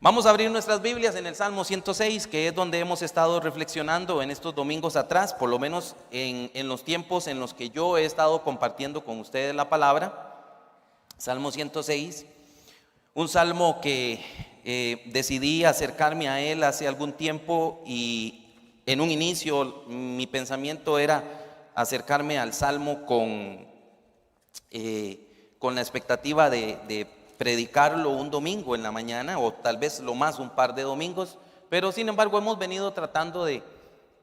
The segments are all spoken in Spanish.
Vamos a abrir nuestras Biblias en el Salmo 106, que es donde hemos estado reflexionando en estos domingos atrás, por lo menos en los tiempos en los que yo he estado compartiendo con ustedes la palabra. Salmo 106, un salmo que decidí acercarme a él hace algún tiempo, y en un inicio mi pensamiento era acercarme al salmo con la expectativa de predicarlo un domingo en la mañana, o tal vez lo más un par de domingos, pero sin embargo hemos venido tratando de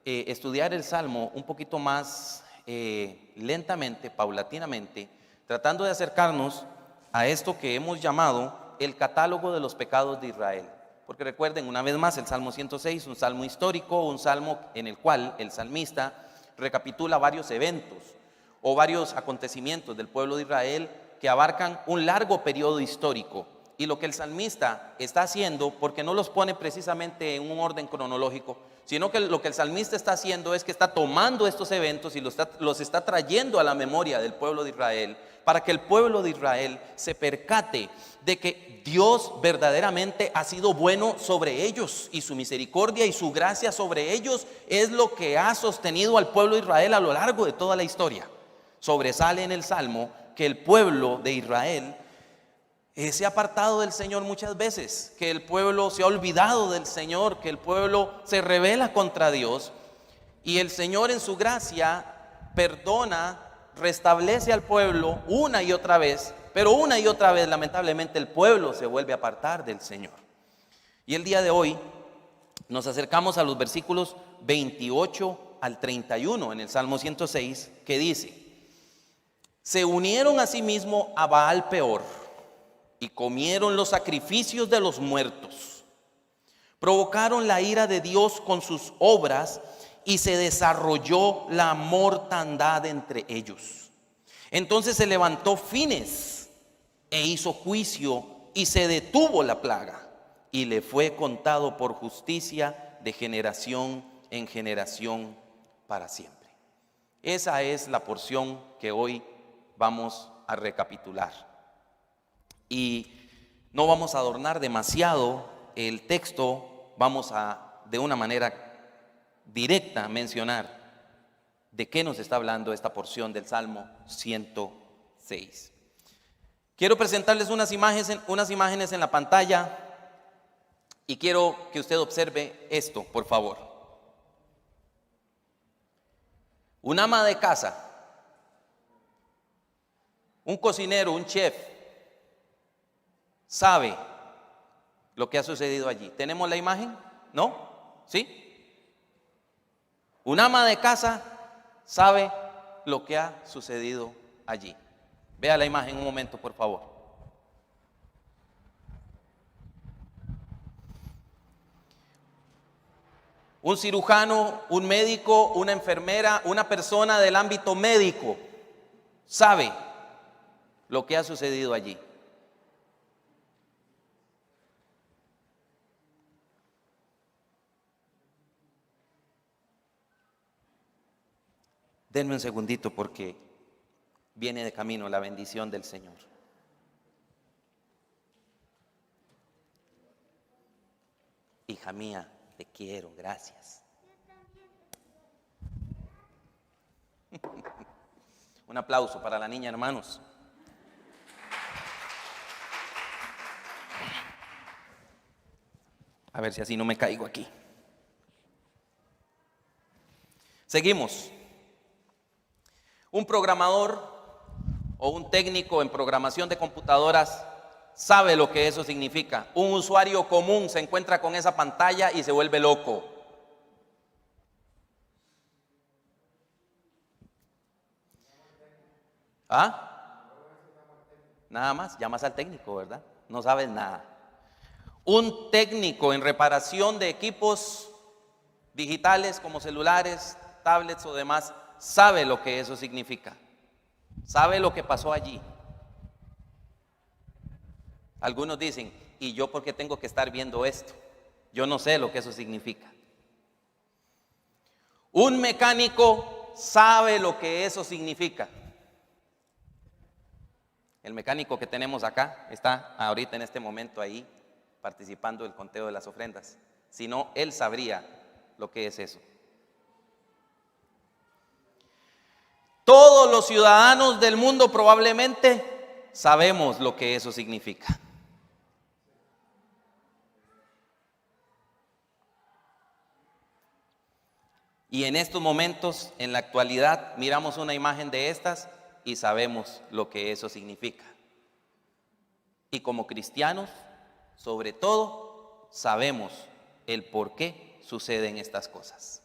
estudiar el Salmo un poquito más lentamente, paulatinamente, tratando de acercarnos a esto que hemos llamado el catálogo de los pecados de Israel. Porque recuerden, una vez más, el Salmo 106, un salmo histórico, un salmo en el cual el salmista recapitula varios eventos o varios acontecimientos del pueblo de Israel que abarcan un largo periodo histórico. Y lo que el salmista está haciendo, porque no los pone precisamente en un orden cronológico, sino que lo que el salmista está haciendo es que está tomando estos eventos y los está trayendo a la memoria del pueblo de Israel, para que el pueblo de Israel se percate de que Dios verdaderamente ha sido bueno sobre ellos, y su misericordia y su gracia sobre ellos es lo que ha sostenido al pueblo de Israel a lo largo de toda la historia. Sobresale en el Salmo que el pueblo de Israel se ha apartado del Señor muchas veces, que el pueblo se ha olvidado del Señor, que el pueblo se rebela contra Dios, y el Señor en su gracia perdona, restablece al pueblo una y otra vez, pero una y otra vez lamentablemente el pueblo se vuelve a apartar del Señor. Y el día de hoy nos acercamos a los versículos 28 al 31 en el Salmo 106, que dice: se unieron asimismo a Baal Peor y comieron los sacrificios de los muertos. Provocaron la ira de Dios con sus obras, y se desarrolló la mortandad entre ellos. Entonces se levantó Fines e hizo juicio, y se detuvo la plaga, y le fue contado por justicia de generación en generación para siempre. Esa es la porción que hoy vamos a recapitular, y no vamos a adornar demasiado el texto. Vamos a, de una manera directa, mencionar de qué nos está hablando esta porción del Salmo 106. Quiero presentarles unas imágenes en la pantalla, y quiero que usted observe esto, por favor. Un ama de casa, un cocinero, un chef, sabe lo que ha sucedido allí. ¿Tenemos la imagen? ¿No? ¿Sí? Un ama de casa sabe lo que ha sucedido allí. Vea la imagen un momento, por favor. Un cirujano, un médico, una enfermera, una persona del ámbito médico sabe lo que ha sucedido allí. Denme un segundito, porque viene de camino la bendición del Señor. Hija mía, te quiero, gracias. Un aplauso para la niña, hermanos. A ver si así no me caigo aquí. Seguimos. Un programador o un técnico en programación de computadoras sabe lo que eso significa. Un usuario común se encuentra con esa pantalla y se vuelve loco. ¿Ah? Nada más, llamas al técnico, ¿verdad? No sabes nada. Un técnico en reparación de equipos digitales como celulares, tablets o demás sabe lo que eso significa. Sabe lo que pasó allí. Algunos dicen: ¿y yo por qué tengo que estar viendo esto? Yo no sé lo que eso significa. Un mecánico sabe lo que eso significa. El mecánico que tenemos acá está ahorita en este momento ahí participando del conteo de las ofrendas. Si no, él sabría lo que es eso. Todos los ciudadanos del mundo probablemente sabemos lo que eso significa. Y en estos momentos, en la actualidad, miramos una imagen de estas y sabemos lo que eso significa. Y como cristianos, sobre todo, sabemos el por qué suceden estas cosas.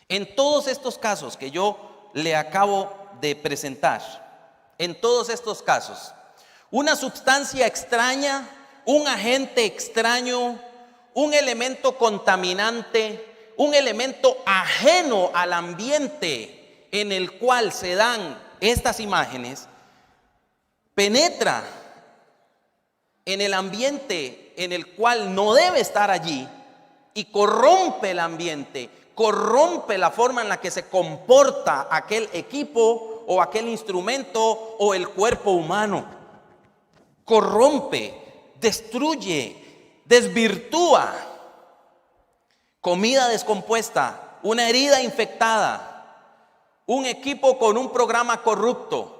En todos estos casos que yo le acabo de presentar, en todos estos casos, una sustancia extraña, un agente extraño, un elemento contaminante, un elemento ajeno al ambiente en el cual se dan estas imágenes, penetra en el ambiente en el cual no debe estar allí y corrompe el ambiente, corrompe la forma en la que se comporta aquel equipo o aquel instrumento o el cuerpo humano. Corrompe, destruye, desvirtúa. Comida descompuesta, una herida infectada, un equipo con un programa corrupto,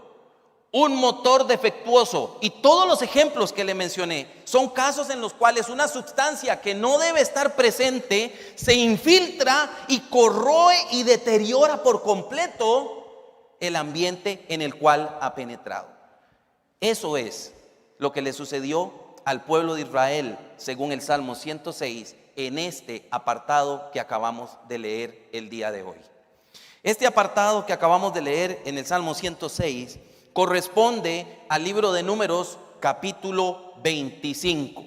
un motor defectuoso, y todos los ejemplos que le mencioné son casos en los cuales una sustancia que no debe estar presente se infiltra y corroe y deteriora por completo el ambiente en el cual ha penetrado. Eso es lo que le sucedió al pueblo de Israel según el Salmo 106 en este apartado que acabamos de leer el día de hoy. Este apartado que acabamos de leer en el Salmo 106 corresponde al libro de Números capítulo 25.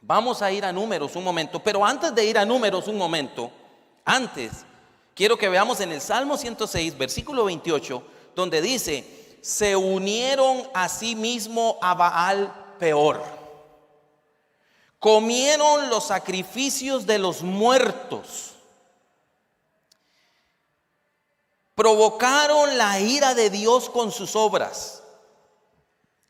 Vamos a ir a Números un momento, pero antes de ir a Números un momento, quiero que veamos en el Salmo 106, versículo 28, donde dice: se unieron a sí mismo a Baal Peor. Comieron los sacrificios de los muertos, provocaron la ira de Dios con sus obras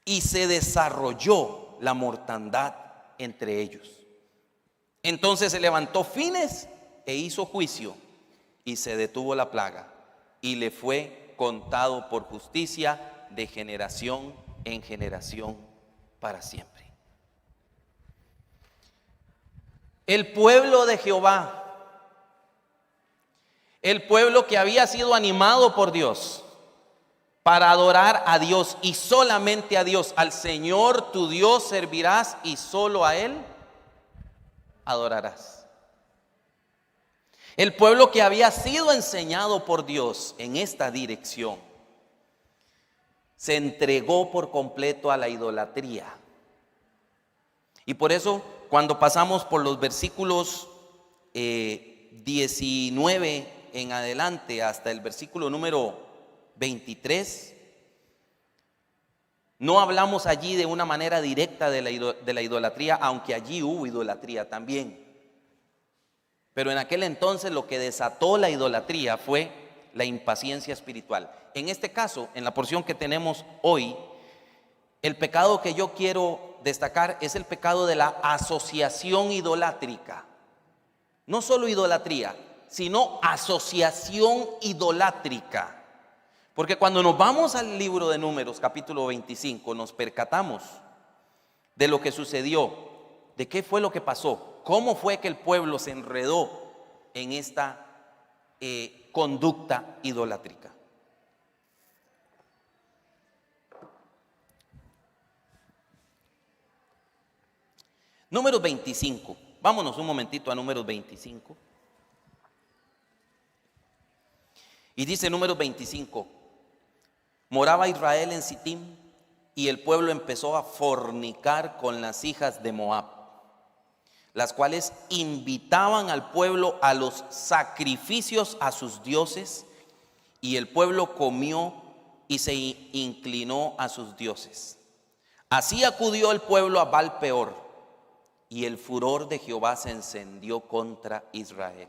y se desarrolló la mortandad entre ellos. Entonces se levantó Fines e hizo juicio y se detuvo la plaga y le fue contado por justicia de generación en generación para siempre. El pueblo de Jehová, el pueblo que había sido animado por Dios para adorar a Dios y solamente a Dios, al Señor tu Dios servirás y solo a Él adorarás. El pueblo que había sido enseñado por Dios en esta dirección se entregó por completo a la idolatría. Y por eso, cuando pasamos por los versículos 19 en adelante hasta el versículo número 23, no hablamos allí de una manera directa de la idolatría, aunque allí hubo idolatría también. Pero en aquel entonces lo que desató la idolatría fue la impaciencia espiritual. En este caso, en la porción que tenemos hoy, el pecado que yo quiero destacar es el pecado de la asociación idolátrica. No solo idolatría, sino asociación idolátrica. Porque cuando nos vamos al libro de Números, capítulo 25, nos percatamos de lo que sucedió, de qué fue lo que pasó, cómo fue que el pueblo se enredó en esta conducta idolátrica. Números 25, vámonos un momentito a Números 25. Y dice Números 25: moraba Israel en Sittim y el pueblo empezó a fornicar con las hijas de Moab, las cuales invitaban al pueblo a los sacrificios a sus dioses, y el pueblo comió y se inclinó a sus dioses. Así acudió el pueblo a Baal Peor, y el furor de Jehová se encendió contra Israel.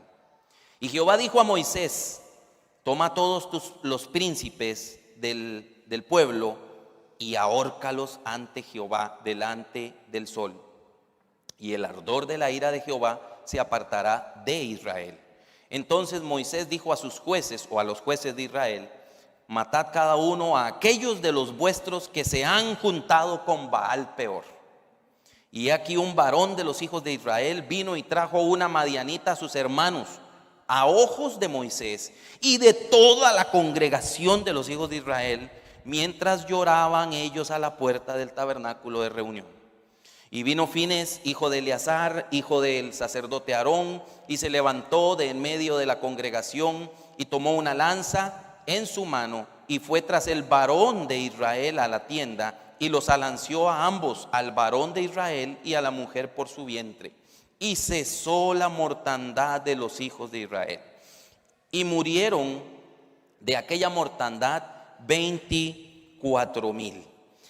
Y Jehová dijo a Moisés: toma todos los príncipes del pueblo y ahórcalos ante Jehová delante del sol. Y el ardor de la ira de Jehová se apartará de Israel. Entonces Moisés dijo a sus jueces o a los jueces de Israel: matad cada uno a aquellos de los vuestros que se han juntado con Baal Peor. Y aquí un varón de los hijos de Israel vino y trajo una madianita a sus hermanos, a ojos de Moisés y de toda la congregación de los hijos de Israel, mientras lloraban ellos a la puerta del tabernáculo de reunión. Y vino Fines, hijo de Eleazar, hijo del sacerdote Aarón, y se levantó de en medio de la congregación y tomó una lanza en su mano y fue tras el varón de Israel a la tienda y los alanceó a ambos, al varón de Israel y a la mujer por su vientre. Y cesó la mortandad de los hijos de Israel. Y murieron de aquella mortandad 24,000.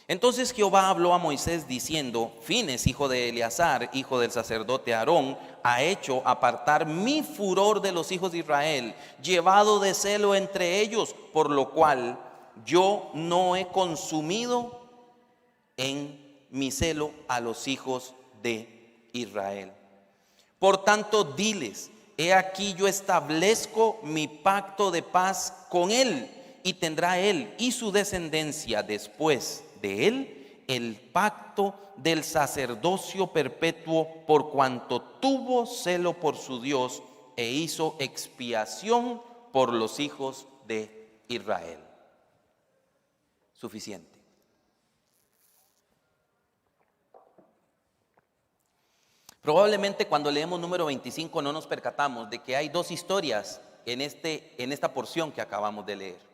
Entonces Jehová habló a Moisés diciendo: Fines, hijo de Eleazar, hijo del sacerdote Aarón, ha hecho apartar mi furor de los hijos de Israel, llevado de celo entre ellos, por lo cual yo no he consumido en mi celo a los hijos de Israel. Por tanto, diles: he aquí yo establezco mi pacto de paz con él, y tendrá él y su descendencia después de él el pacto del sacerdocio perpetuo, por cuanto tuvo celo por su Dios e hizo expiación por los hijos de Israel. Suficiente. Probablemente cuando leemos número 25 no nos percatamos de que hay dos historias en esta porción que acabamos de leer.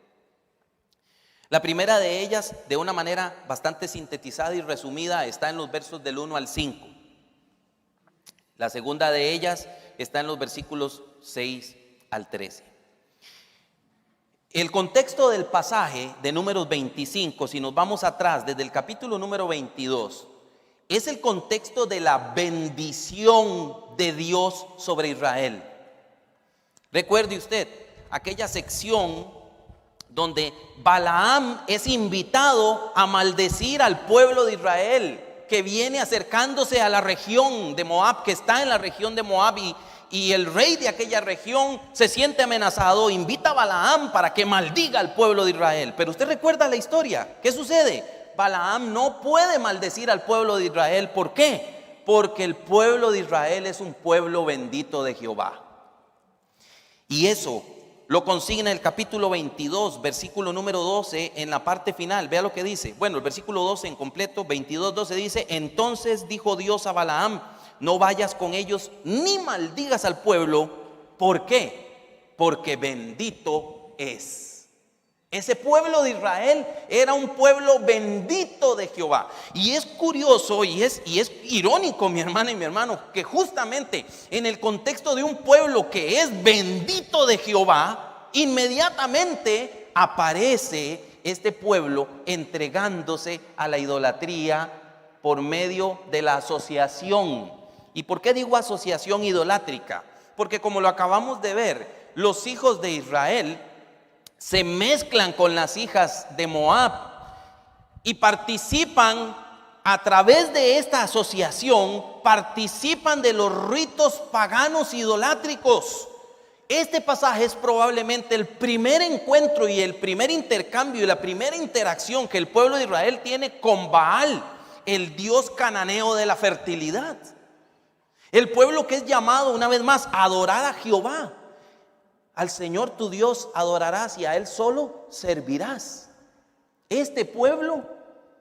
La primera de ellas, de una manera bastante sintetizada y resumida, está en los versos del 1 al 5. La segunda de ellas está en los versículos 6 al 13. El contexto del pasaje de números 25, si nos vamos atrás desde el capítulo número 22, es el contexto de la bendición de Dios sobre Israel. Recuerde usted aquella sección donde Balaam es invitado a maldecir al pueblo de Israel, que viene acercándose a la región de Moab, que está en la región de Moab, y el rey de aquella región se siente amenazado, invita a Balaam para que maldiga al pueblo de Israel. Pero usted recuerda la historia, ¿qué sucede? Balaam no puede maldecir al pueblo de Israel. ¿Por qué? Porque el pueblo de Israel es un pueblo bendito de Jehová. Y eso lo consigna el capítulo 22, versículo número 12, en la parte final. Vea lo que dice. Bueno, el versículo 12 en completo, 22:12 dice: entonces dijo Dios a Balaam: no vayas con ellos ni maldigas al pueblo. ¿Por qué? Porque bendito es. Ese pueblo de Israel era un pueblo bendito de Jehová. Y es curioso y es irónico, mi hermana y mi hermano, que justamente en el contexto de un pueblo que es bendito de Jehová, inmediatamente aparece este pueblo entregándose a la idolatría por medio de la asociación. ¿Y por qué digo asociación idolátrica? Porque, como lo acabamos de ver, los hijos de Israel se mezclan con las hijas de Moab y participan a través de esta asociación, participan de los ritos paganos idolátricos. Este pasaje es probablemente el primer encuentro y el primer intercambio y la primera interacción que el pueblo de Israel tiene con Baal, el dios cananeo de la fertilidad. El pueblo que es llamado una vez más a adorar a Jehová. Al Señor tu Dios adorarás y a Él solo servirás. Este pueblo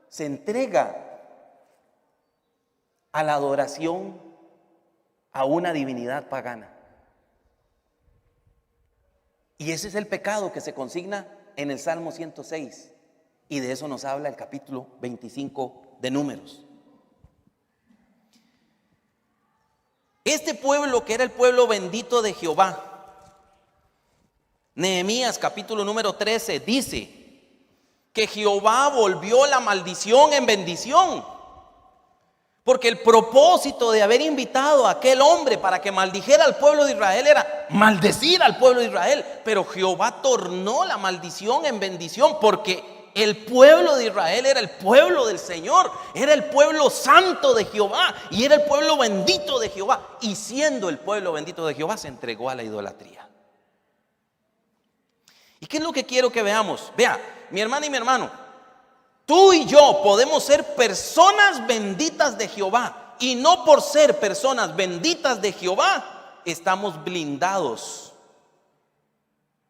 se entrega a la adoración a una divinidad pagana. Y ese es el pecado que se consigna en el Salmo 106. Y de eso nos habla el capítulo 25 de Números. Este pueblo, que era el pueblo bendito de Jehová, Nehemías capítulo número 13 dice que Jehová volvió la maldición en bendición. Porque el propósito de haber invitado a aquel hombre para que maldijera al pueblo de Israel era maldecir al pueblo de Israel. Pero Jehová tornó la maldición en bendición, porque el pueblo de Israel era el pueblo del Señor, era el pueblo santo de Jehová y era el pueblo bendito de Jehová. Y siendo el pueblo bendito de Jehová, se entregó a la idolatría. ¿Y qué es lo que quiero que veamos? Vea, mi hermana y mi hermano, tú y yo podemos ser personas benditas de Jehová. Y no por ser personas benditas de Jehová, estamos blindados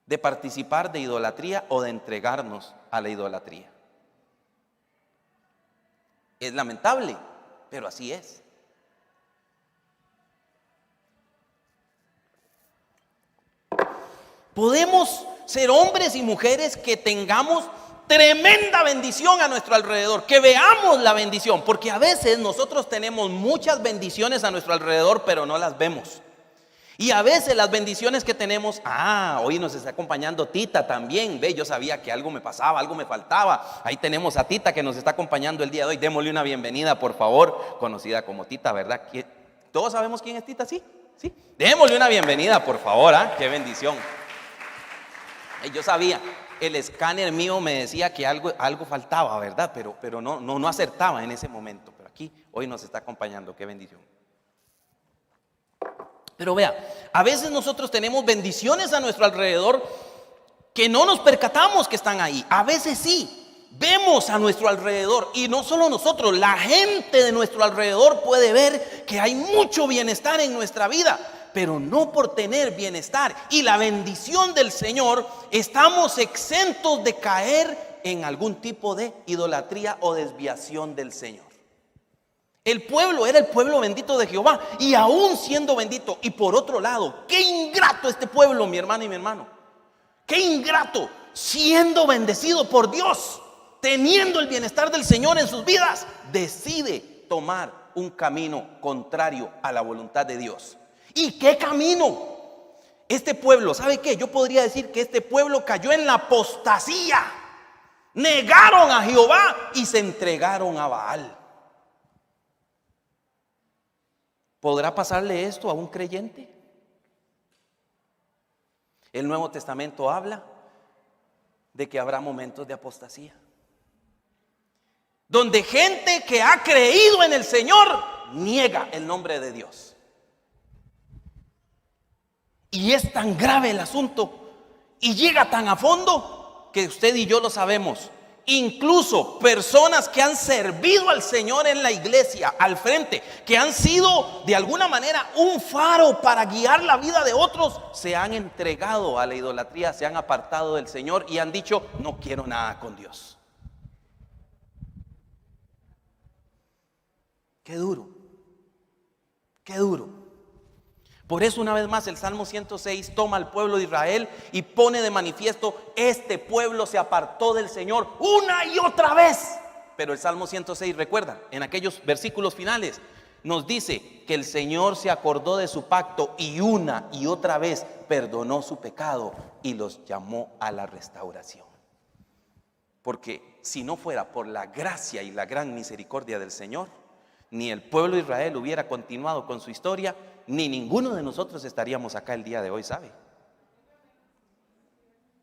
de participar de idolatría o de entregarnos a la idolatría. Es lamentable, pero así es. Podemos ser hombres y mujeres que tengamos tremenda bendición a nuestro alrededor, que veamos la bendición, porque a veces nosotros tenemos muchas bendiciones a nuestro alrededor, pero no las vemos. Y a veces las bendiciones que tenemos, hoy nos está acompañando Tita también, ve, yo sabía que algo me pasaba, algo me faltaba. Ahí tenemos a Tita que nos está acompañando el día de hoy. Démosle una bienvenida, por favor, conocida como Tita, ¿verdad? ¿Todos sabemos quién es Tita? ¿Sí? ¿Sí? Démosle una bienvenida, por favor, qué bendición. Yo sabía, el escáner mío me decía que algo faltaba, ¿verdad? Pero no acertaba en ese momento. Pero aquí hoy nos está acompañando, qué bendición. Pero vea, a veces nosotros tenemos bendiciones a nuestro alrededor que no nos percatamos que están ahí. A veces sí, vemos a nuestro alrededor, y no solo nosotros, la gente de nuestro alrededor puede ver que hay mucho bienestar en nuestra vida, pero no por tener bienestar y la bendición del Señor estamos exentos de caer en algún tipo de idolatría o desviación del Señor. El pueblo era el pueblo bendito de Jehová, y aún siendo bendito. Y por otro lado, qué ingrato este pueblo, mi hermana y mi hermano. Qué ingrato, siendo bendecido por Dios, teniendo el bienestar del Señor en sus vidas, decide tomar un camino contrario a la voluntad de Dios. ¿Y qué camino? Este pueblo, ¿sabe qué? Yo podría decir que este pueblo cayó en la apostasía. Negaron a Jehová y se entregaron a Baal. ¿Podrá pasarle esto a un creyente? El Nuevo Testamento habla de que habrá momentos de apostasía, donde gente que ha creído en el Señor niega el nombre de Dios. Y es tan grave el asunto y llega tan a fondo que usted y yo lo sabemos. Incluso personas que han servido al Señor en la iglesia, al frente, que han sido de alguna manera un faro para guiar la vida de otros, se han entregado a la idolatría, se han apartado del Señor y han dicho: no quiero nada con Dios. Qué duro, qué duro. Por eso, una vez más, el Salmo 106 toma al pueblo de Israel y pone de manifiesto: este pueblo se apartó del Señor una y otra vez. Pero el Salmo 106, recuerda, en aquellos versículos finales nos dice que el Señor se acordó de su pacto y una y otra vez perdonó su pecado y los llamó a la restauración. Porque si no fuera por la gracia y la gran misericordia del Señor, ni el pueblo de Israel hubiera continuado con su historia, ni ninguno de nosotros estaríamos acá el día de hoy, ¿sabe?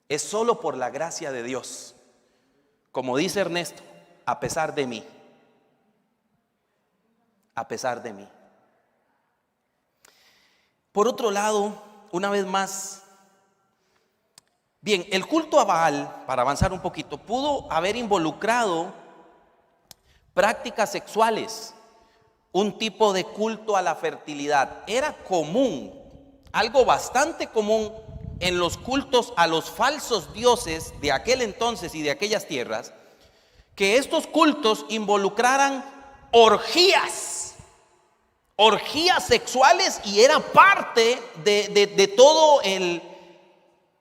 Es solo por la gracia de Dios. Como dice Ernesto, a pesar de mí. A pesar de mí. Por otro lado, una vez más, bien, el culto a Baal, para avanzar un poquito, pudo haber involucrado prácticas sexuales, un tipo de culto a la fertilidad. Era común, algo bastante común en los cultos a los falsos dioses de aquel entonces y de aquellas tierras, que estos cultos involucraran orgías sexuales, y era parte de todo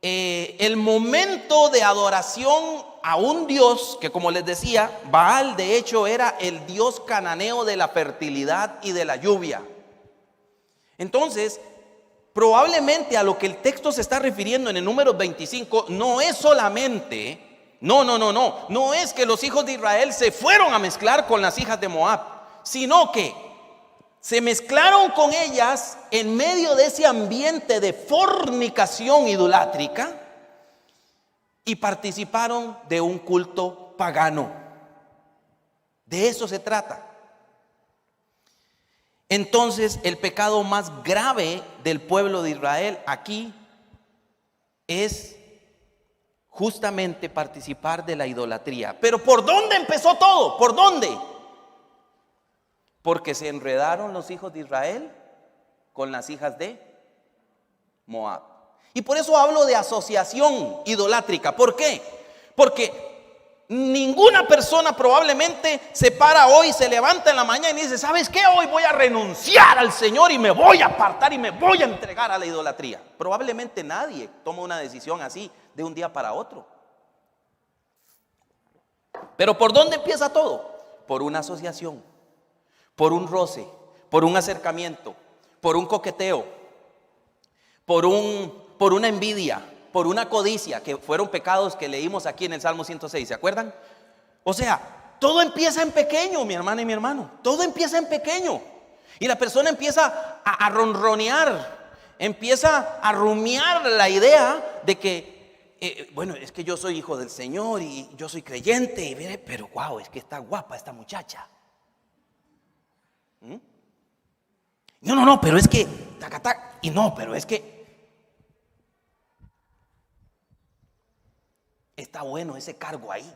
el momento de adoración a un dios que, como les decía, Baal de hecho era el dios cananeo de la fertilidad y de la lluvia. Entonces, probablemente a lo que el texto se está refiriendo en el número 25 no es solamente, no es que los hijos de Israel se fueron a mezclar con las hijas de Moab, sino que se mezclaron con ellas en medio de ese ambiente de fornicación idolátrica y participaron de un culto pagano. De eso se trata. Entonces, el pecado más grave del pueblo de Israel aquí es justamente participar de la idolatría. Pero ¿por dónde empezó todo? ¿Por dónde? Porque se enredaron los hijos de Israel con las hijas de Moab. Y por eso hablo de asociación idolátrica. ¿Por qué? Porque ninguna persona probablemente se para hoy, se levanta en la mañana y dice: ¿sabes qué? Hoy voy a renunciar al Señor y me voy a apartar y me voy a entregar a la idolatría. Probablemente nadie toma una decisión así de un día para otro. Pero ¿por dónde empieza todo? Por una asociación, por un roce, por un acercamiento, por un coqueteo, por una envidia, por una codicia, que fueron pecados que leímos aquí en el Salmo 106, ¿se acuerdan? O sea, todo empieza en pequeño, mi hermana y mi hermano. Todo empieza en pequeño. Y la persona empieza a ronronear, empieza a rumiar la idea de que, bueno, es que yo soy hijo del Señor y yo soy creyente, pero wow, es que está guapa esta muchacha. No, pero es que, y no, pero es que está bueno ese cargo ahí.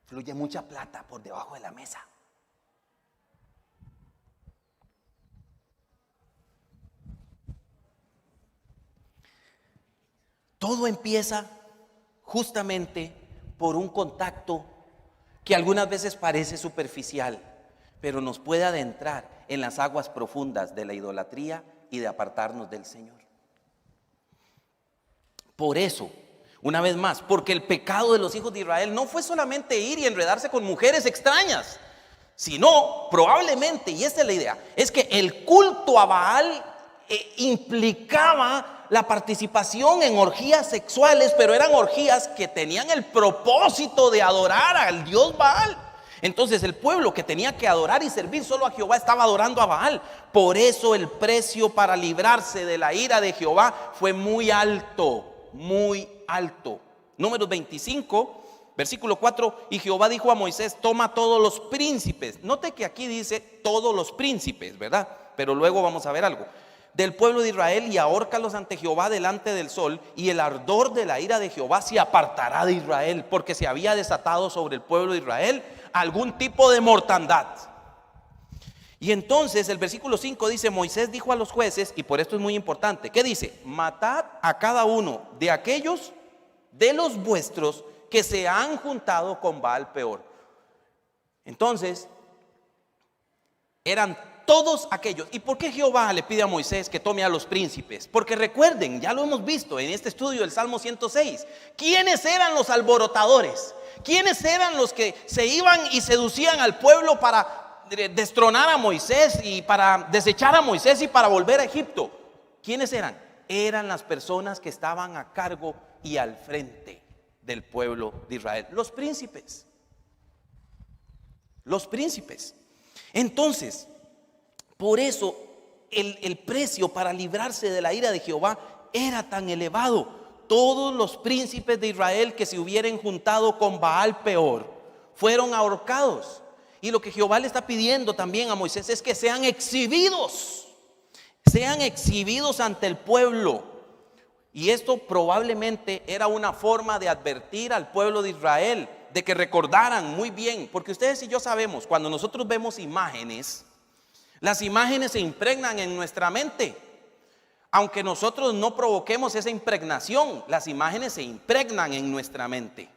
Fluye mucha plata por debajo de la mesa. Todo empieza justamente por un contacto que algunas veces parece superficial, pero nos puede adentrar en las aguas profundas de la idolatría y de apartarnos del Señor. Por eso, una vez más, porque el pecado de los hijos de Israel no fue solamente ir y enredarse con mujeres extrañas, sino probablemente, y esta es la idea, es que el culto a Baal implicaba la participación en orgías sexuales, pero eran orgías que tenían el propósito de adorar al dios Baal. Entonces el pueblo que tenía que adorar y servir solo a Jehová estaba adorando a Baal. Por eso el precio para librarse de la ira de Jehová fue muy alto, muy alto. Números 25, versículo 4: y Jehová dijo a Moisés: toma todos los príncipes. Note que aquí dice todos los príncipes, ¿verdad? Pero luego vamos a ver algo. Del pueblo de Israel, y ahórcalos ante Jehová delante del sol, y el ardor de la ira de Jehová se apartará de Israel, porque se había desatado sobre el pueblo de Israel algún tipo de mortandad. Y entonces el versículo 5 dice: Moisés dijo a los jueces, y por esto es muy importante, ¿qué dice? Matad a cada uno de aquellos de los vuestros que se han juntado con Baal peor. Entonces eran todos aquellos. ¿Y por qué Jehová le pide a Moisés que tome a los príncipes? Porque recuerden, ya lo hemos visto en este estudio del Salmo 106, ¿quiénes eran los alborotadores? ¿Quiénes eran los que se iban y seducían al pueblo para destronar a Moisés y para desechar a Moisés y para volver a Egipto? ¿Quiénes eran? Eran las personas que estaban a cargo y al frente del pueblo de Israel, los príncipes. Los príncipes. Entonces, por eso el precio para librarse de la ira de Jehová era tan elevado. Todos los príncipes de Israel que se hubieran juntado con Baal peor fueron ahorcados. Y lo que Jehová le está pidiendo también a Moisés es que sean exhibidos ante el pueblo. Y esto probablemente era una forma de advertir al pueblo de Israel, de que recordaran muy bien, porque ustedes y yo sabemos, cuando nosotros vemos imágenes, las imágenes se impregnan en nuestra mente. Aunque nosotros no provoquemos esa impregnación, las imágenes se impregnan en nuestra mente.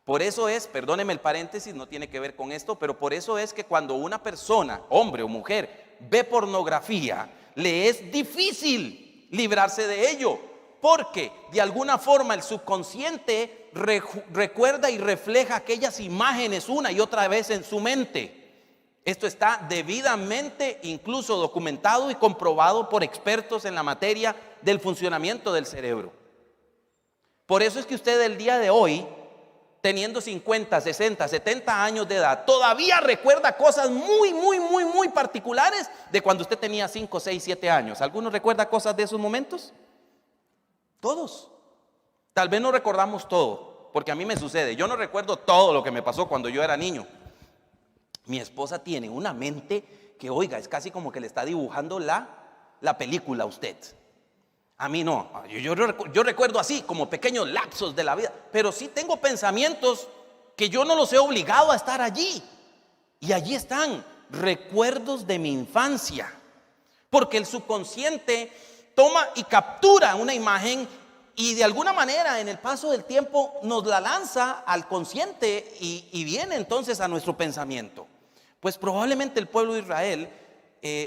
Por eso es, perdóneme el paréntesis, no tiene que ver con esto, pero por eso es que cuando una persona, hombre o mujer, ve pornografía, le es difícil librarse de ello, porque de alguna forma el subconsciente recuerda y refleja aquellas imágenes una y otra vez en su mente. Esto está debidamente incluso documentado y comprobado por expertos en la materia del funcionamiento del cerebro. Por eso es que usted el día de hoy, teniendo 50, 60, 70 años de edad, todavía recuerda cosas muy particulares de cuando usted tenía 5, 6, 7 años. ¿Alguno recuerda cosas de esos momentos? Todos. Tal vez no recordamos todo, porque a mí me sucede. Yo no recuerdo todo lo que me pasó cuando yo era niño. Mi esposa tiene una mente que, oiga, es casi como que le está dibujando la película a usted. A mí no, yo recuerdo así como pequeños lapsos de la vida, pero sí tengo pensamientos que yo no los he obligado a estar allí. Y allí están recuerdos de mi infancia, porque el subconsciente toma y captura una imagen y de alguna manera en el paso del tiempo nos la lanza al consciente y viene entonces a nuestro pensamiento. Pues probablemente el pueblo de Israel,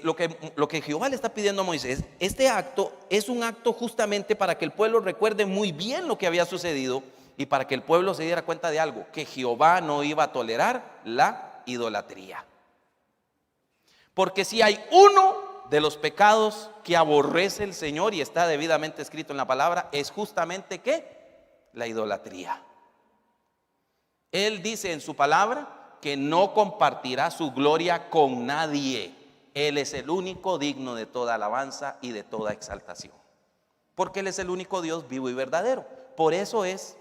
lo que Jehová le está pidiendo a Moisés, este acto es un acto justamente para que el pueblo recuerde muy bien lo que había sucedido y para que el pueblo se diera cuenta de algo, que Jehová no iba a tolerar la idolatría. Porque si hay uno de los pecados que aborrece el Señor y está debidamente escrito en la palabra, es justamente ¿qué? La idolatría. Él dice en su palabra que no compartirá su gloria con nadie. Él es el único digno de toda alabanza y de toda exaltación, porque Él es el único Dios vivo y verdadero. Por eso es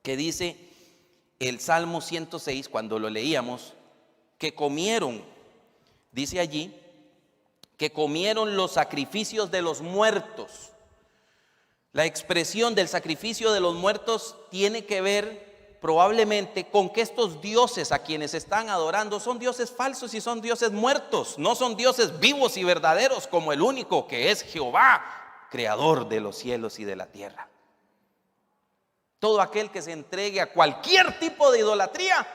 que dice el Salmo 106, cuando lo leíamos, que comieron, dice allí, que comieron los sacrificios de los muertos. La expresión del sacrificio de los muertos tiene que ver probablemente con que estos dioses a quienes están adorando son dioses falsos y son dioses muertos, no son dioses vivos y verdaderos como el único que es Jehová, creador de los cielos y de la tierra. Todo aquel que se entregue a cualquier tipo de idolatría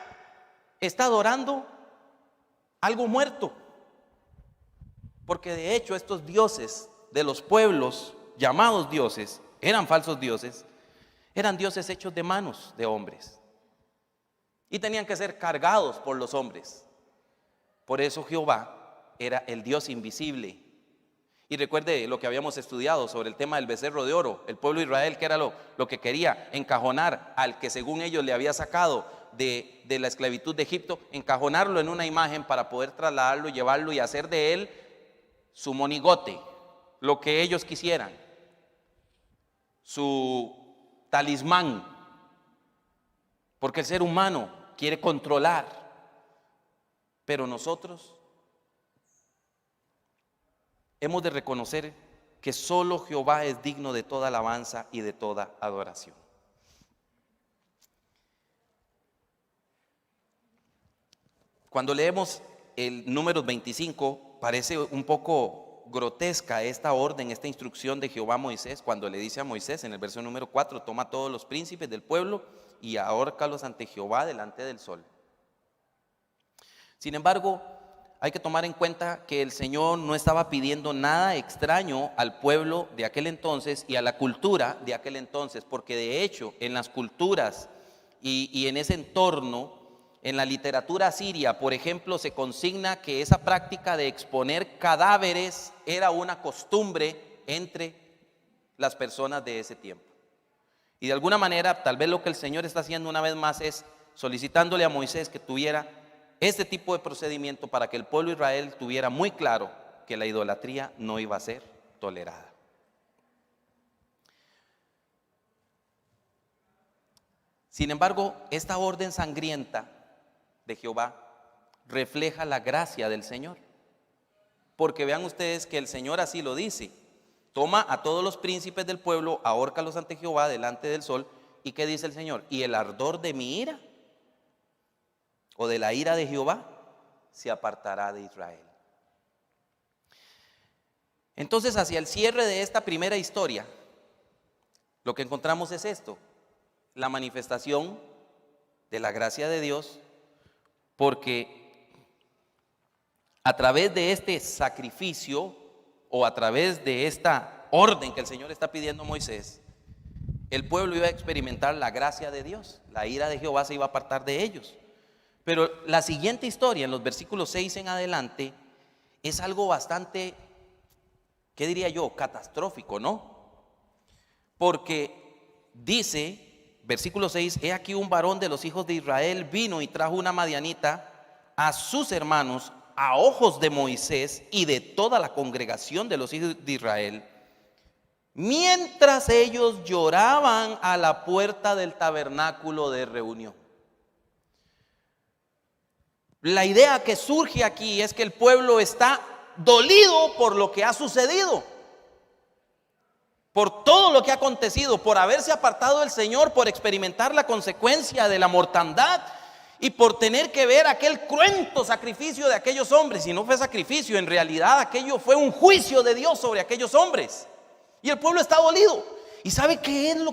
está adorando algo muerto. Porque de hecho estos dioses de los pueblos llamados dioses eran falsos dioses, eran dioses hechos de manos de hombres y tenían que ser cargados por los hombres. Por eso Jehová era el Dios invisible. Y recuerde lo que habíamos estudiado sobre el tema del becerro de oro. El pueblo de Israel, que era lo que quería encajonar al que según ellos le había sacado de la esclavitud de Egipto, encajonarlo en una imagen para poder trasladarlo y llevarlo y hacer de él su monigote, lo que ellos quisieran, su talismán, porque el ser humano quiere controlar, pero nosotros hemos de reconocer que solo Jehová es digno de toda alabanza y de toda adoración. Cuando leemos el Números 25, parece un poco grotesca esta orden, esta instrucción de Jehová a Moisés, cuando le dice a Moisés en el verso número 4, toma todos los príncipes del pueblo y ahórcalos ante Jehová delante del sol. Sin embargo, hay que tomar en cuenta que el Señor no estaba pidiendo nada extraño al pueblo de aquel entonces y a la cultura de aquel entonces, porque de hecho en las culturas y en ese entorno, en la literatura asiria, por ejemplo, se consigna que esa práctica de exponer cadáveres era una costumbre entre las personas de ese tiempo. Y de alguna manera, tal vez lo que el Señor está haciendo una vez más es solicitándole a Moisés que tuviera este tipo de procedimiento para que el pueblo de Israel tuviera muy claro que la idolatría no iba a ser tolerada. Sin embargo, esta orden sangrienta de Jehová refleja la gracia del Señor, porque vean ustedes que el Señor así lo dice: toma a todos los príncipes del pueblo, ahórcalos ante Jehová delante del sol. ¿Y qué dice el Señor? Y el ardor de mi ira o de la ira de Jehová se apartará de Israel. Entonces, hacia el cierre de esta primera historia, lo que encontramos es esto: la manifestación de la gracia de Dios, porque a través de este sacrificio o a través de esta orden que el Señor está pidiendo a Moisés, el pueblo iba a experimentar la gracia de Dios, la ira de Jehová se iba a apartar de ellos. Pero la siguiente historia, en los versículos 6 en adelante, es algo bastante, ¿qué diría yo?, catastrófico, ¿no? Porque dice, versículo 6, he aquí un varón de los hijos de Israel vino y trajo una madianita a sus hermanos a ojos de Moisés y de toda la congregación de los hijos de Israel. mientras ellos lloraban a la puerta del tabernáculo de reunión. La idea que surge aquí es que el pueblo está dolido por lo que ha sucedido, por todo lo que ha acontecido, por haberse apartado del Señor, por experimentar la consecuencia de la mortandad y por tener que ver aquel cruento sacrificio de aquellos hombres. Y no fue sacrificio, en realidad aquello fue un juicio de Dios sobre aquellos hombres. Y el pueblo está dolido. ¿Y sabe qué es lo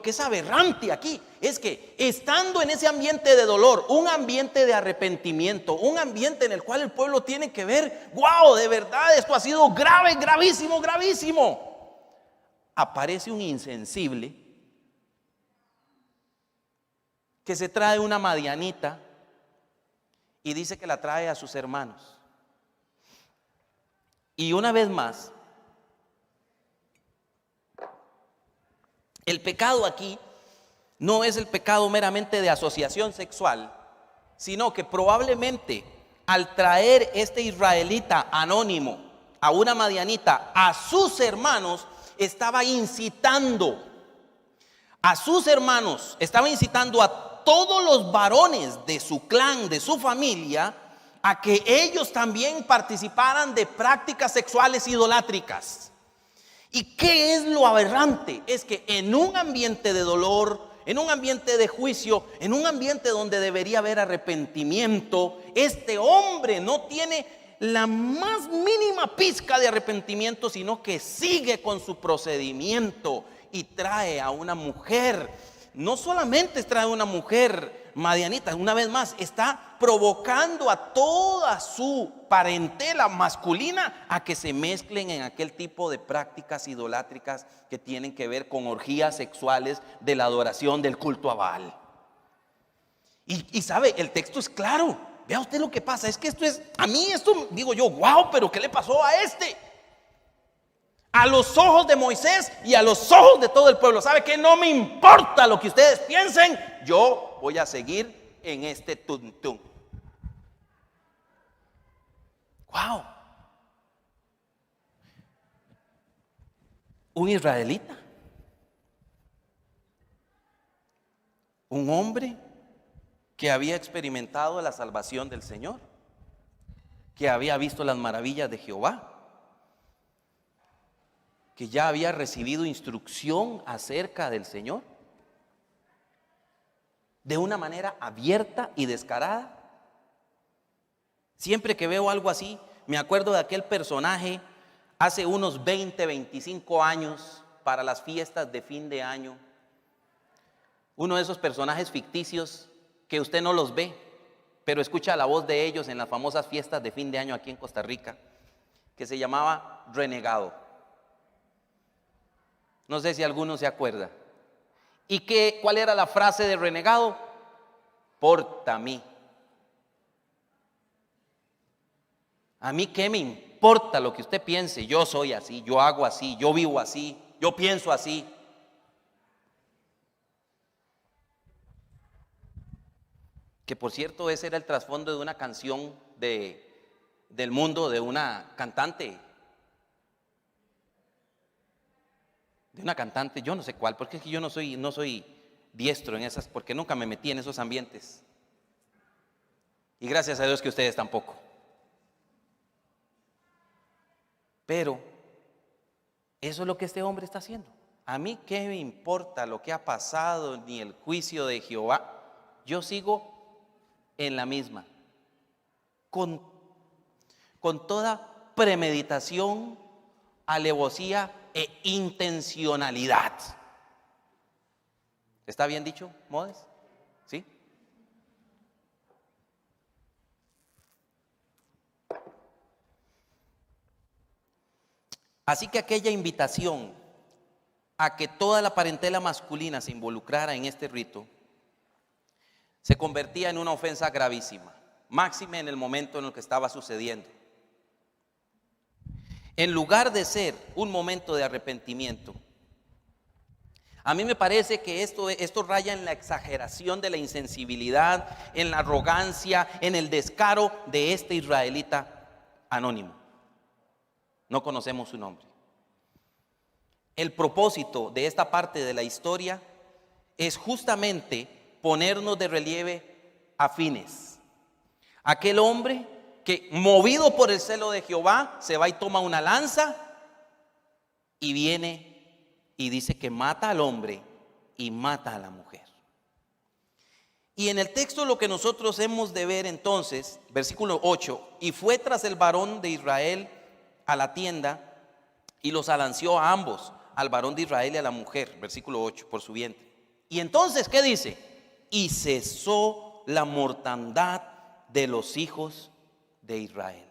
que es aberrante aquí? Es que estando en ese ambiente de dolor, un ambiente de arrepentimiento, un ambiente en el cual el pueblo tiene que ver, wow, de verdad esto ha sido grave, gravísimo, gravísimo. Aparece un insensible que se trae una madianita y dice que la trae a sus hermanos. Y una vez más, el pecado aquí no es el pecado meramente de asociación sexual, sino que probablemente al traer este israelita anónimo a una madianita a sus hermanos, estaba incitando a sus hermanos, estaba incitando a todos los varones de su clan, de su familia, a que ellos también participaran de prácticas sexuales idolátricas. ¿Y qué es lo aberrante? Es que en un ambiente de dolor, en un ambiente de juicio, en un ambiente donde debería haber arrepentimiento, este hombre no tiene la más mínima pizca de arrepentimiento, sino que sigue con su procedimiento y trae a una mujer. No solamente trae a una mujer madianita, una vez más está provocando a toda su parentela masculina a que se mezclen en aquel tipo de prácticas idolátricas que tienen que ver con orgías sexuales de la adoración del culto a Baal. Y sabe, el texto es claro. Vea usted lo que pasa, es que a mí esto digo yo, wow, pero ¿qué le pasó a este? A los ojos de Moisés y a los ojos de todo el pueblo. ¿Sabe qué? No me importa lo que ustedes piensen, yo voy a seguir en este tuntún. Wow. Un israelita, un hombre que había experimentado la salvación del Señor, que había visto las maravillas de Jehová, que ya había recibido instrucción acerca del Señor, de una manera abierta y descarada. Siempre que veo algo así, me acuerdo de aquel personaje hace unos 20, 25 años, para las fiestas de fin de año. Uno de esos personajes ficticios que usted no los ve, pero escucha la voz de ellos en las famosas fiestas de fin de año aquí en Costa Rica, que se llamaba Renegado. No sé si alguno se acuerda. ¿Y cuál era la frase de Renegado? Porta a mí. A mí qué me importa lo que usted piense, yo soy así, yo hago así, yo vivo así, yo pienso así. Que por cierto, ese era el trasfondo de una canción del mundo, de una cantante. De una cantante, yo no sé cuál, porque es que yo no soy diestro en esas, porque nunca me metí en esos ambientes. Y gracias a Dios que ustedes tampoco. Pero eso es lo que este hombre está haciendo. A mí qué me importa lo que ha pasado, ni el juicio de Jehová. Yo sigo en la misma, con toda premeditación, alevosía e intencionalidad. ¿Está bien dicho, Modes? ¿Sí? Así que aquella invitación a que toda la parentela masculina se involucrara en este rito se convertía en una ofensa gravísima, máxime en el momento en el que estaba sucediendo. En lugar de ser un momento de arrepentimiento, a mí me parece que esto raya en la exageración de la insensibilidad, en la arrogancia, en el descaro de este israelita anónimo. No conocemos su nombre. el propósito de esta parte de la historia es justamente ponernos de relieve a Finees, aquel hombre que, movido por el celo de Jehová, se va y toma una lanza y viene y dice que mata al hombre y mata a la mujer. Y en el texto lo que nosotros hemos de ver entonces, versículo 8, y fue tras el varón de Israel a la tienda y los alanceó a ambos, al varón de Israel y a la mujer, versículo 8, por su vientre. Y entonces, ¿qué dice? Y cesó la mortandad de los hijos de Israel.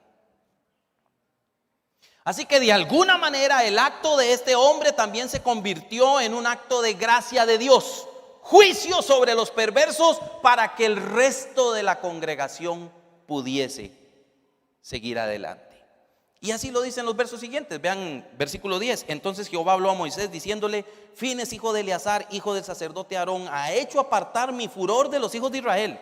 Así que de alguna manera el acto de este hombre también se convirtió en un acto de gracia de Dios, juicio sobre los perversos para que el resto de la congregación pudiese seguir adelante. Y así lo dicen los versos siguientes. Vean versículo 10. Entonces Jehová habló a Moisés diciéndole: Finees, hijo de Eleazar, hijo del sacerdote Aarón, ha hecho apartar mi furor de los hijos de Israel.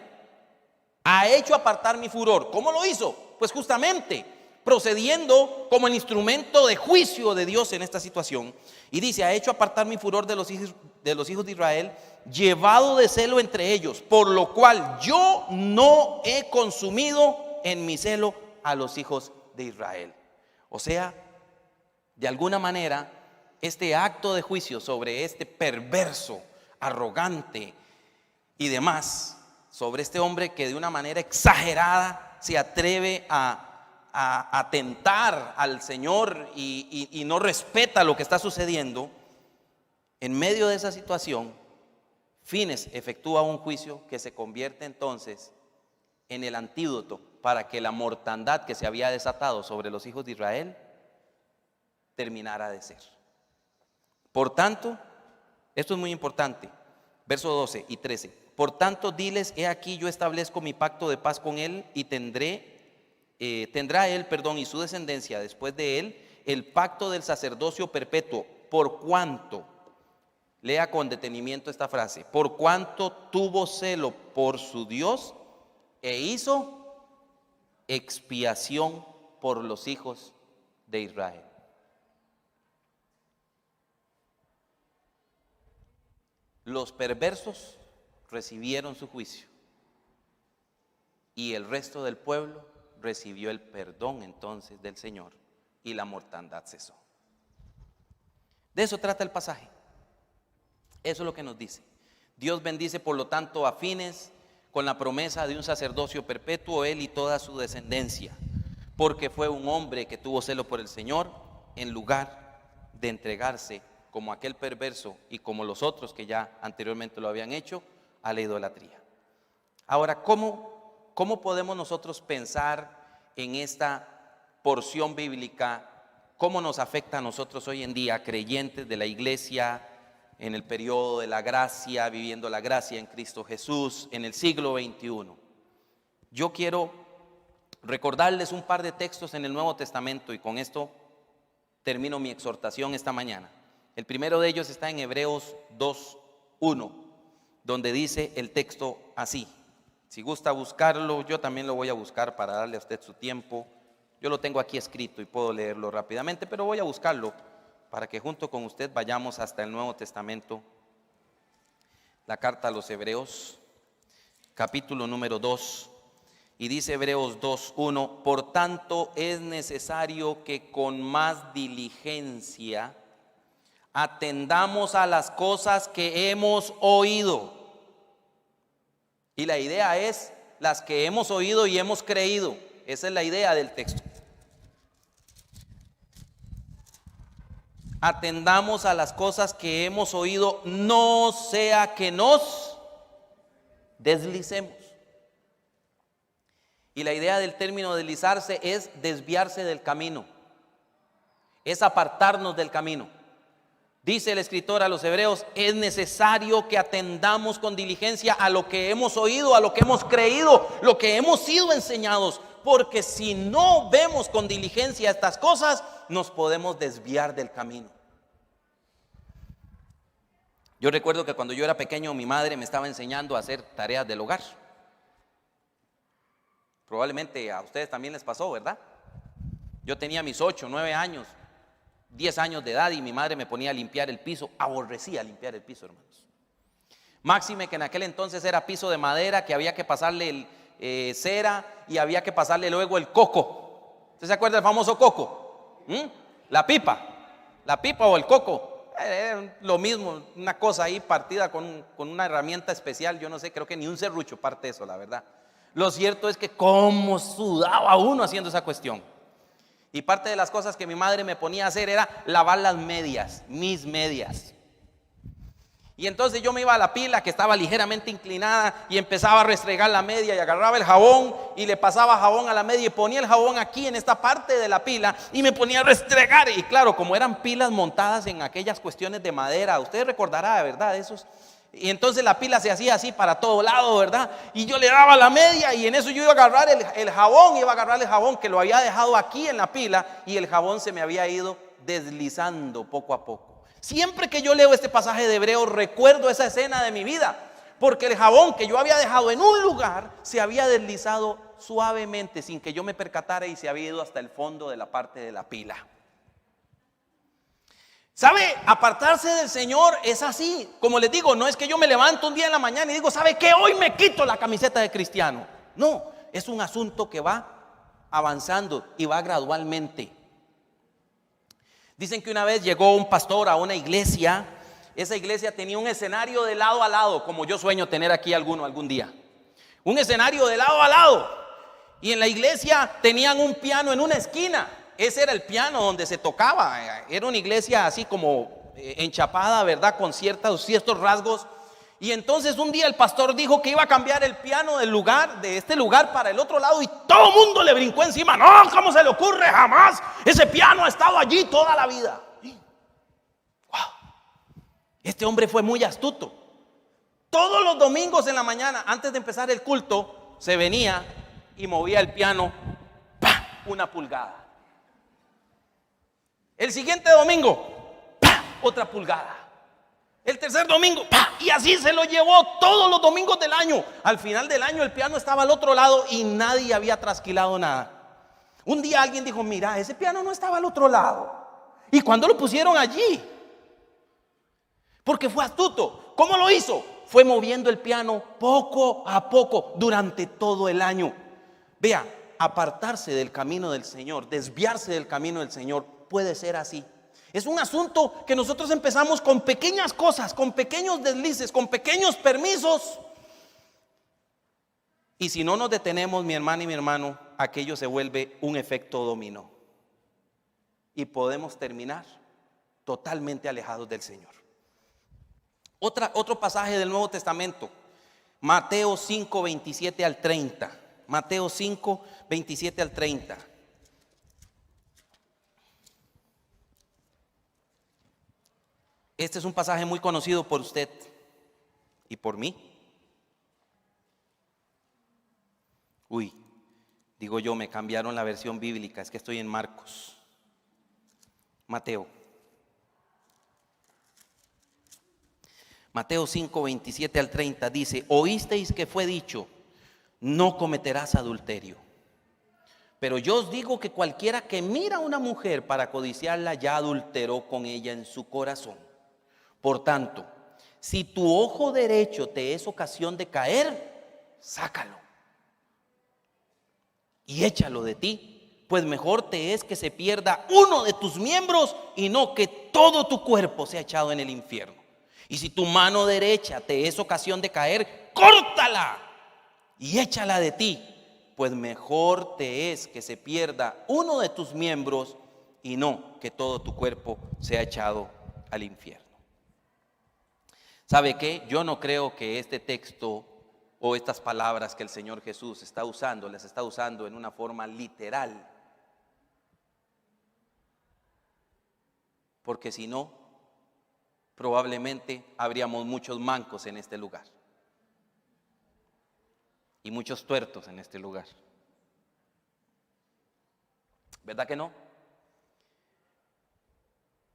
Ha hecho apartar mi furor. ¿Cómo lo hizo? Pues justamente procediendo como el instrumento de juicio de Dios en esta situación. Y dice: ha hecho apartar mi furor de los hijos de Israel, llevado de celo entre ellos, por lo cual yo no he consumido en mi celo a los hijos de Israel. O sea, de alguna manera, este acto de juicio sobre este perverso, arrogante y demás, sobre este hombre que de una manera exagerada se atreve a atentar al Señor y no respeta lo que está sucediendo, en medio de esa situación, Finees efectúa un juicio que se convierte entonces en el antídoto para que la mortandad que se había desatado sobre los hijos de Israel terminara de ser. Por tanto, esto es muy importante, versos 12 y 13. Por tanto, diles: he aquí yo establezco mi pacto de paz con él y tendrá él, y su descendencia después de él, el pacto del sacerdocio perpetuo, por cuanto, lea con detenimiento esta frase, por cuanto tuvo celo por su Dios e hizo expiación por los hijos de Israel. Los perversos recibieron su juicio y el resto del pueblo recibió el perdón entonces del Señor y la mortandad cesó. De eso trata el pasaje. Eso es lo que nos dice. Dios bendice por lo tanto a Finees con la promesa de un sacerdocio perpetuo, él y toda su descendencia, porque fue un hombre que tuvo celo por el Señor en lugar de entregarse como aquel perverso y como los otros que ya anteriormente lo habían hecho a la idolatría. Ahora, ¿cómo podemos nosotros pensar en esta porción bíblica? ¿Cómo nos afecta a nosotros hoy en día, creyentes de la iglesia, en el periodo de la gracia, viviendo la gracia en Cristo Jesús, en el siglo XXI? Yo quiero recordarles un par de textos en el Nuevo Testamento y con esto termino mi exhortación esta mañana. El primero de ellos está en Hebreos 2:1, donde dice el texto así. Si gusta buscarlo, yo también lo voy a buscar para darle a usted su tiempo. Yo lo tengo aquí escrito y puedo leerlo rápidamente, pero voy a buscarlo para que junto con usted vayamos hasta el Nuevo Testamento. La carta a los Hebreos, capítulo número 2, y dice Hebreos 2:1: por tanto es necesario que con más diligencia atendamos a las cosas que hemos oído. Y la idea es las que hemos oído y hemos creído. Esa es la idea del texto. Atendamos a las cosas que hemos oído, no sea que nos deslicemos. Y la idea del término deslizarse es desviarse del camino, es apartarnos del camino. Dice el escritor a los Hebreos: es necesario que atendamos con diligencia a lo que hemos oído, a lo que hemos creído, lo que hemos sido enseñados, porque si no vemos con diligencia estas cosas, nos podemos desviar del camino. Yo recuerdo que cuando yo era pequeño, mi madre me estaba enseñando a hacer tareas del hogar. Probablemente a ustedes también les pasó, ¿verdad? Yo tenía mis 8, 9 años, 10 años de edad y mi madre me ponía a limpiar el piso. Aborrecía limpiar el piso, hermanos. Máxime que en aquel entonces era piso de madera, que había que pasarle cera y había que pasarle luego el coco. ¿Usted se acuerda del famoso coco? La pipa o el coco. Lo mismo, una cosa ahí partida con una herramienta especial. Yo no sé, creo que ni un serrucho parte de eso, la verdad. Lo cierto es que cómo sudaba uno haciendo esa cuestión. Y parte de las cosas que mi madre me ponía a hacer era lavar las medias, mis medias. Y entonces yo me iba a la pila que estaba ligeramente inclinada y empezaba a restregar la media y agarraba el jabón y le pasaba jabón a la media y ponía el jabón aquí en esta parte de la pila y me ponía a restregar. Y claro, como eran pilas montadas en aquellas cuestiones de madera, usted recordará, ¿verdad? Esos. Y entonces la pila se hacía así para todo lado, ¿verdad? Y yo le daba la media y en eso yo iba a agarrar el jabón que lo había dejado aquí en la pila y el jabón se me había ido deslizando poco a poco. Siempre que yo leo este pasaje de Hebreos recuerdo esa escena de mi vida, porque el jabón que yo había dejado en un lugar se había deslizado suavemente sin que yo me percatara y se había ido hasta el fondo de la parte de la pila. ¿Sabe? Apartarse del Señor es así. Como les digo, no es que yo me levanto un día en la mañana y digo, ¿sabe qué? Hoy me quito la camiseta de cristiano. No, es un asunto que va avanzando y va gradualmente. Dicen que una vez llegó un pastor a una iglesia. Esa iglesia tenía un escenario de lado a lado, como yo sueño tener aquí algún día. Un escenario de lado a lado. Y en la iglesia tenían un piano en una esquina. Ese era el piano donde se tocaba. Era una iglesia así como enchapada, ¿verdad? Con ciertos rasgos. Y entonces un día el pastor dijo que iba a cambiar el piano de este lugar para el otro lado y todo el mundo le brincó encima. No, ¿cómo se le ocurre? Jamás. Ese piano ha estado allí toda la vida. Wow. Este hombre fue muy astuto. Todos los domingos en la mañana, antes de empezar el culto, se venía y movía el piano ¡pah! 1 pulgada. El siguiente domingo, ¡pah! 1 pulgada. El tercer domingo, ¡pah! Y así se lo llevó todos los domingos del año. Al final del año el piano estaba al otro lado y nadie había trasquilado nada. Un día alguien dijo, mira, ese piano no estaba al otro lado. ¿Y cuándo lo pusieron allí? Porque fue astuto. ¿Cómo lo hizo? Fue moviendo el piano poco a poco durante todo el año. Vea, apartarse del camino del Señor, desviarse del camino del Señor puede ser así. Es un asunto que nosotros empezamos con pequeñas cosas, con pequeños deslices, con pequeños permisos. Y si no nos detenemos, mi hermana y mi hermano, aquello se vuelve un efecto dominó. Y podemos terminar totalmente alejados del Señor. Otro pasaje del Nuevo Testamento, Mateo 5, 27 al 30. Mateo 5, 27 al 30. Este es un pasaje muy conocido por usted y por mí. Digo yo, me cambiaron la versión bíblica, es que estoy en Marcos. Mateo 5, 27 al 30 dice: oísteis que fue dicho, no cometerás adulterio. Pero yo os digo que cualquiera que mira a una mujer para codiciarla ya adulteró con ella en su corazón. Por tanto, si tu ojo derecho te es ocasión de caer, sácalo y échalo de ti, pues mejor te es que se pierda uno de tus miembros y no que todo tu cuerpo sea echado en el infierno. Y si tu mano derecha te es ocasión de caer, córtala y échala de ti, pues mejor te es que se pierda uno de tus miembros y no que todo tu cuerpo sea echado al infierno. ¿Sabe qué? Yo no creo que este texto o estas palabras que el Señor Jesús está usando, las está usando en una forma literal. Porque si no, probablemente habríamos muchos mancos en este lugar y muchos tuertos en este lugar. ¿Verdad que no?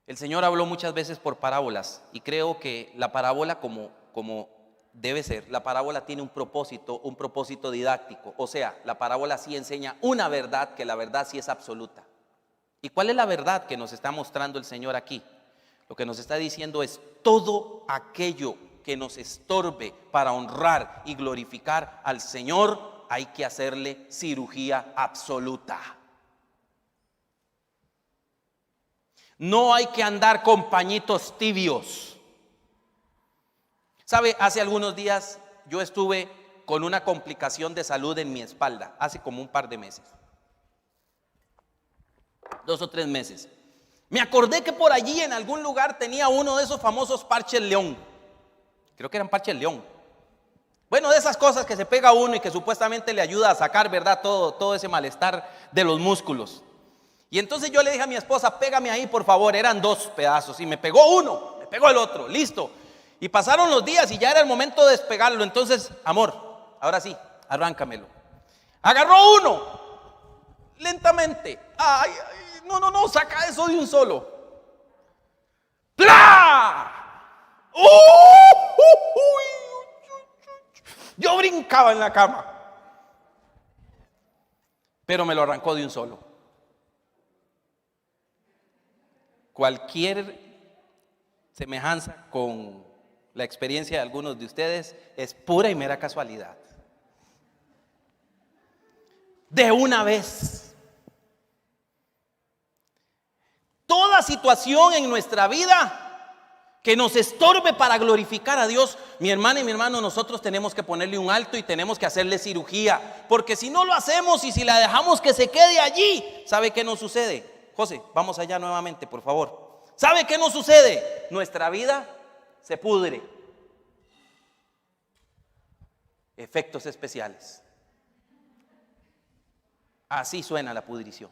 El Señor habló muchas veces por parábolas y creo que la parábola como debe ser, la parábola tiene un propósito didáctico. O sea, la parábola sí enseña una verdad, que la verdad sí es absoluta. ¿Y cuál es la verdad que nos está mostrando el Señor aquí? Lo que nos está diciendo es todo aquello que nos estorbe para honrar y glorificar al Señor, hay que hacerle cirugía absoluta. No hay que andar con pañitos tibios. ¿Sabe? Hace algunos días yo estuve con una complicación de salud en mi espalda, hace como un par de meses, 2 o 3 meses. Me acordé que por allí en algún lugar tenía uno de esos famosos parches león. Creo que eran parches león. Bueno, de esas cosas que se pega uno y que supuestamente le ayuda a sacar, ¿verdad? Todo ese malestar de los músculos. Y entonces yo le dije a mi esposa, pégame ahí por favor. Eran 2 pedazos y me pegó uno, me pegó el otro, listo. Y pasaron los días y ya era el momento de despegarlo. Entonces, amor, ahora sí, arráncamelo. Agarró uno, lentamente. Ay, no, saca eso de un solo. ¡Pla! Yo brincaba en la cama, pero me lo arrancó de un solo. Cualquier semejanza con la experiencia de algunos de ustedes es pura y mera casualidad. De una vez. Toda situación en nuestra vida que nos estorbe para glorificar a Dios, mi hermana y mi hermano, nosotros tenemos que ponerle un alto y tenemos que hacerle cirugía, porque si no lo hacemos y si la dejamos que se quede allí, ¿sabe qué nos sucede? José, vamos allá nuevamente, por favor. ¿Sabe qué nos sucede? Nuestra vida se pudre. Efectos especiales. Así suena la pudrición.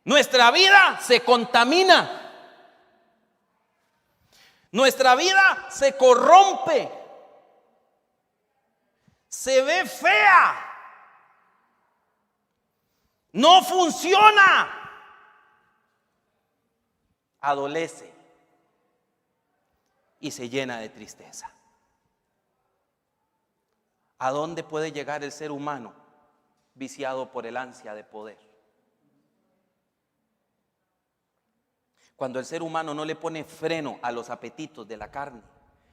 Nuestra vida se contamina. Nuestra vida se corrompe. Se ve fea. No funciona. Adolece y se llena de tristeza. ¿A dónde puede llegar el ser humano viciado por el ansia de poder? Cuando el ser humano no le pone freno a los apetitos de la carne,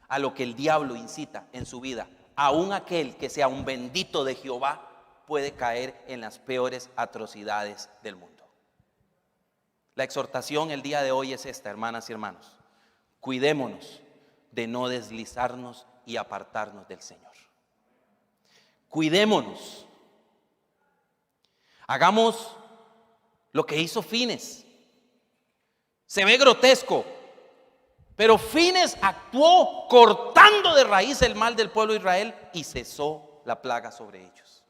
a lo que el diablo incita en su vida, aún aquel que sea un bendito de Jehová puede caer en las peores atrocidades del mundo. La exhortación el día de hoy es esta, hermanas y hermanos: cuidémonos de no deslizarnos y apartarnos del Señor. Cuidémonos. Hagamos lo que hizo Fines. Se ve grotesco, pero Fines actuó cortando de raíz el mal del pueblo de Israel y cesó la plaga sobre ellos.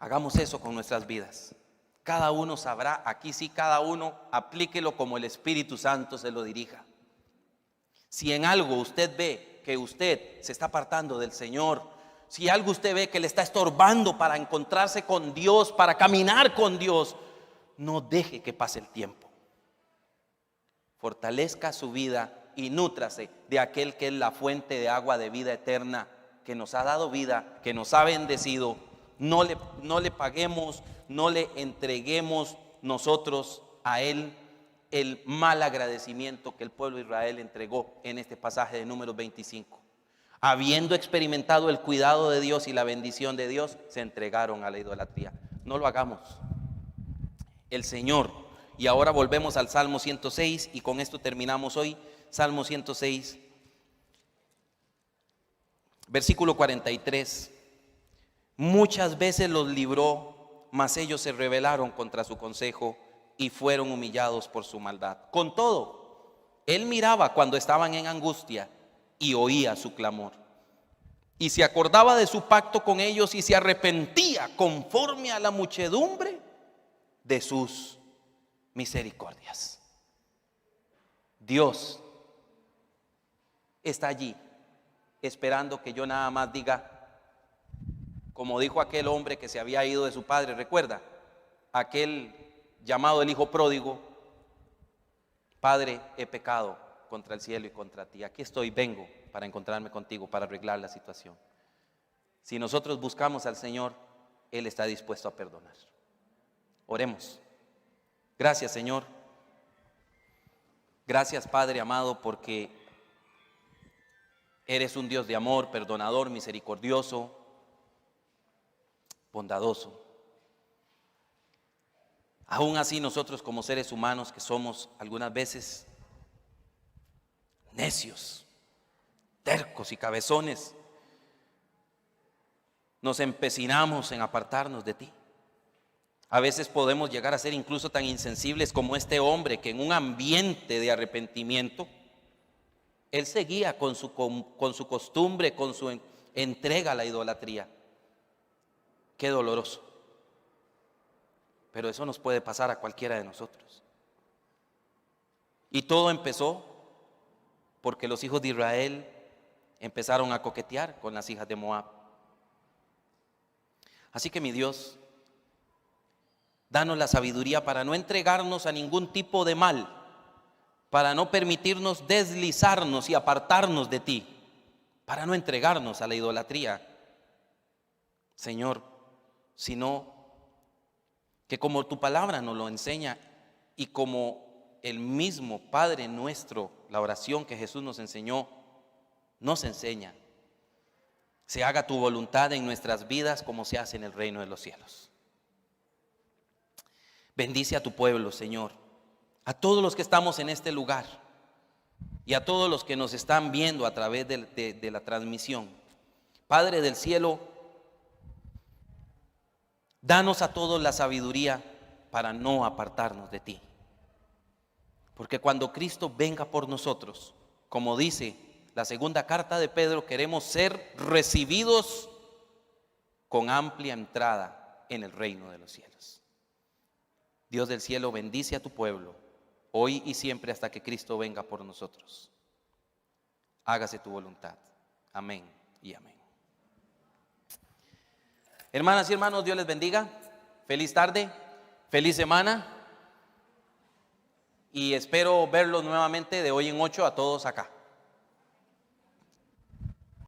Hagamos eso con nuestras vidas. Cada uno sabrá, aquí sí, cada uno aplíquelo como el Espíritu Santo se lo dirija. Si en algo usted ve que usted se está apartando del Señor, si algo usted ve que le está estorbando para encontrarse con Dios, para caminar con Dios, no deje que pase el tiempo. Fortalezca su vida y nútrase de aquel que es la fuente de agua de vida eterna, que nos ha dado vida, que nos ha bendecido. No le paguemos, no le entreguemos nosotros a Él el mal agradecimiento que el pueblo de Israel entregó en este pasaje de Números 25. Habiendo experimentado el cuidado de Dios y la bendición de Dios, se entregaron a la idolatría. No lo hagamos. El Señor. Y ahora volvemos al Salmo 106 y con esto terminamos hoy. Salmo 106, versículo 43. Muchas veces los libró, mas ellos se rebelaron contra su consejo y fueron humillados por su maldad. Con todo, Él miraba cuando estaban en angustia y oía su clamor. Y se acordaba de su pacto con ellos y se arrepentía conforme a la muchedumbre de sus misericordias. Dios está allí esperando que yo nada más diga, como dijo aquel hombre que se había ido de su padre, recuerda, aquel llamado el hijo pródigo: Padre, he pecado contra el cielo y contra ti. Aquí estoy, vengo para encontrarme contigo, para arreglar la situación. Si nosotros buscamos al Señor, Él está dispuesto a perdonar. Oremos. Gracias, Señor. Gracias, Padre amado, porque eres un Dios de amor, perdonador, misericordioso, bondadoso. Aún así, nosotros como seres humanos que somos algunas veces necios, tercos y cabezones, nos empecinamos en apartarnos de ti. A veces podemos llegar a ser incluso tan insensibles como este hombre que en un ambiente de arrepentimiento, él seguía con su costumbre, con su entrega a la idolatría. Qué doloroso. Pero eso nos puede pasar a cualquiera de nosotros. Y todo empezó porque los hijos de Israel empezaron a coquetear con las hijas de Moab. Así que mi Dios, danos la sabiduría para no entregarnos a ningún tipo de mal, para no permitirnos deslizarnos y apartarnos de ti, para no entregarnos a la idolatría, Señor, sino que como tu palabra nos lo enseña y como el mismo Padre nuestro, la oración que Jesús nos enseñó, nos enseña, se haga tu voluntad en nuestras vidas como se hace en el reino de los cielos. Bendice a tu pueblo, Señor, a todos los que estamos en este lugar y a todos los que nos están viendo a través de la transmisión. Padre del cielo, danos a todos la sabiduría para no apartarnos de ti. Porque cuando Cristo venga por nosotros, como dice la segunda carta de Pedro, queremos ser recibidos con amplia entrada en el reino de los cielos. Dios del cielo, bendice a tu pueblo, hoy y siempre hasta que Cristo venga por nosotros. Hágase tu voluntad. Amén y amén. Hermanas y hermanos, Dios les bendiga. Feliz tarde, feliz semana. Y espero verlos nuevamente de hoy en 8 a todos acá.